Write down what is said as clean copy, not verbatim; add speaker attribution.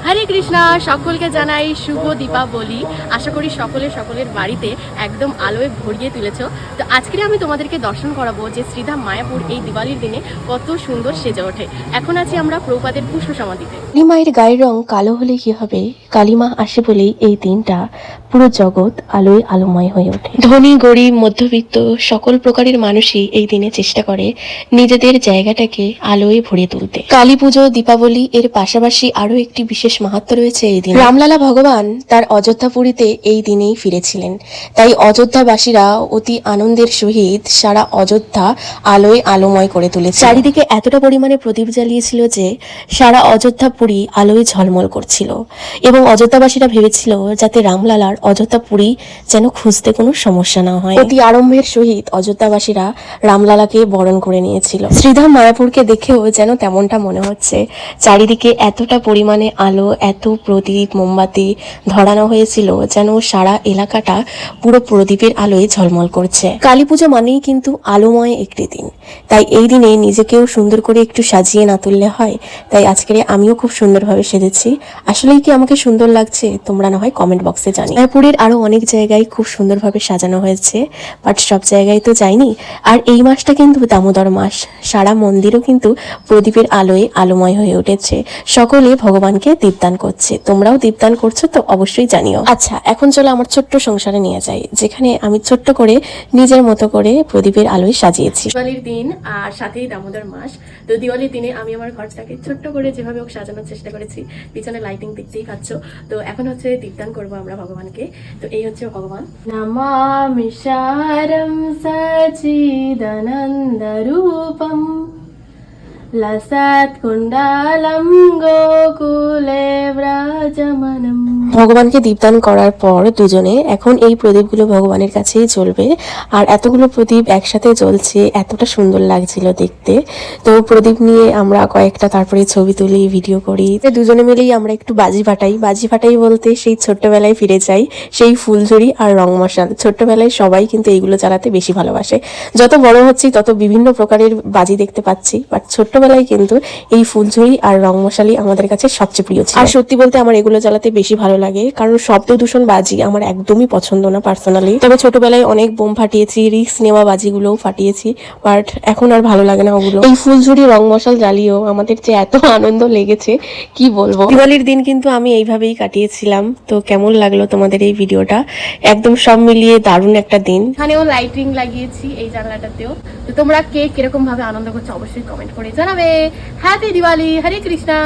Speaker 1: হরে কৃষ্ণা, সকলকে জানাই শুভ দীপাবলি। আশা করি সকলের বাড়িতে একদম আলোয় ভরিয়ে তুলেছ। তো আজকে আমি তোমাদেরকে দর্শন করাবো যে শ্রীধাম মায়াপুর এই দিওয়ালির দিনে কত সুন্দর সেজে ওঠে। এখন আছি আমরা প্রভুপাদের পুষ্প সমাধিতে।
Speaker 2: কালী মায়ের গায়ের রং কালো হলে কি হবে, কালীমা আসে বলেই এই দিনটা পুরো জগৎ আলোয় আলোময় হয়ে ওঠে। ধনী গরিব মধ্যবিত্ত সকল প্রকারের মানুষই এই দিনে চেষ্টা করে নিজেদের জায়গাটাকে আলোয় ভরিয়ে তুলতে। কালী পুজো, দীপাবলি এর পাশাপাশি আরো একটি বিশেষ মাহাত্ম্য রয়েছে এই দিন। রামলালা ভগবান তার অযোধ্যাপুরীতে এই দিনেই ফিরেছিলেন, তাই অযোধ্যাবাসীরা অতি আনন্দের সহিত সারা অযোধ্যা আলোয় আলোময় করে তুলেছে। চারিদিকে এতটা পরিমাণে প্রদীপ জ্বালিয়েছিল যে সারা অযোধ্যাপুরী আলোয় ঝলমল করছিল এবং অযোধ্যাবাসীরা ভেবেছিল যাতে রামলালার অযোধ্যাপুরী যেন খুঁজতে কোনো সমস্যা না হয়। অতি আড়ম্বরের সহিত অযোধ্যাবাসীরা রামলালাকে বরণ করে নিয়েছিল। শ্রীধাম মায়াপুরকে দেখেও যেন তেমনটা মনে হচ্ছে। চারিদিকে এতটা পরিমাণে আলো, এত প্রদীপ মোমবাতি ধরানো হয়েছিল যেন সারা এলাকাটা পুরো প্রদীপের আলোয় ঝলমল করছে। কালী পুজো মানেই কিন্তু আলোময় একটি দিন, তাই এই দিনে নিজেকেও সুন্দর করে একটু সাজিয়ে না তুললে হয়। তাই আজকে আমিও খুব সুন্দরভাবে সেজেছি। আসলেই কি আমাকে সুন্দর লাগছে তোমরা না হয় কমেন্ট বক্সে জানিও। মায়াপুরের আরো অনেক জায়গায় খুব সুন্দরভাবে সাজানো হয়েছে, বাট সব জায়গায় তো যাইনি। আর এই মাসটা কিন্তু দামোদর মাস, সারা মন্দিরও কিন্তু প্রদীপের আলোয় আলোময় হয়ে উঠেছে। সকলে ভগবানকে দীপদান করছে, তোমরাও দীপদান করছো তো অবশ্যই জানিও। আচ্ছা, এখন চলো আমার ছোট্ট সংসারে নিয়ে যাই, যেখানে আমি ছোট্ট করে নিজের মতো করে প্রদীপের আলোয় সাজিয়েছি।
Speaker 1: দিওয়ালির দিন আর সাথেই দামোদর মাস। তো দিওয়ালির দিনে আমি আমার ঘরটাকে ছোট্ট করে যেভাবে হোক সাজানোর চেষ্টা করেছি। পিছনে লাইটিং দেখতেই পাচ্ছ। তো এখন হচ্ছে দীপদান করবো আমরা ভগবানকে। তো এই হচ্ছে ভগবান। নমামি শারম সচিদানন্দ রূপম লসৎ কুণ্ডালম গোকুলে ব্রজমনম।
Speaker 2: ভগবানকে দীপদান করার পর দুজনে এখন এই প্রদীপগুলো ভগবানের কাছেই জ্বলবে। আর এতগুলো প্রদীপ একসাথে জ্বলছে, এতটা সুন্দর লাগছিল দেখতে। তো প্রদীপ নিয়ে আমরা কয়েকটা তারপরে ছবি তুলি, ভিডিও করি। দুজনে মিলেই আমরা একটু বাজি ফাটাই বলতে সেই ছোট্টবেলায় ফিরে যাই, সেই ফুলঝুরি আর রং মশাল। ছোট্টবেলায় সবাই কিন্তু এইগুলো জ্বালাতে বেশি ভালোবাসে। যত বড় হচ্ছি তত বিভিন্ন প্রকারের বাজি দেখতে পাচ্ছি, বাট ছোট্টবেলায় কিন্তু এই ফুলঝুরি আর রং মশালই আমাদের কাছে সবচেয়ে প্রিয় ছিল। আর সত্যি বলতে আমার এগুলো জ্বালাতে বেশি ভালো লাগে, কারণ শব্দ দূষণ বাজি আমার একদমই পছন্দ না পার্সোনালি। তবে ছোটবেলায় অনেক বোম ফাটিয়েছি, রিস্ক নেওয়া বাজিগুলোও ফাটিয়েছি, বাট এখন আর ভালো লাগে না ওগুলো। এই ফুলঝুরি রং মশাল জ্বালিয়েও আমাদের যে এত আনন্দ লেগেছে কি বলবো। দিওয়ালির দিন কিন্তু আমি এইভাবেই কাটিয়েছিলাম। তো কেমন লাগলো তোমাদের এই ভিডিওটা? একদম সব মিলিয়ে দারুণ একটা দিন।
Speaker 1: এখানেও লাইটিং লাগিয়েছি এই জানলাটাতেও। তো তোমরা কে কিরকম ভাবে আনন্দ করছো অবশ্যই কমেন্ট করে জানাবে। হ্যাপি দিওয়ালি, হরে কৃষ্ণা।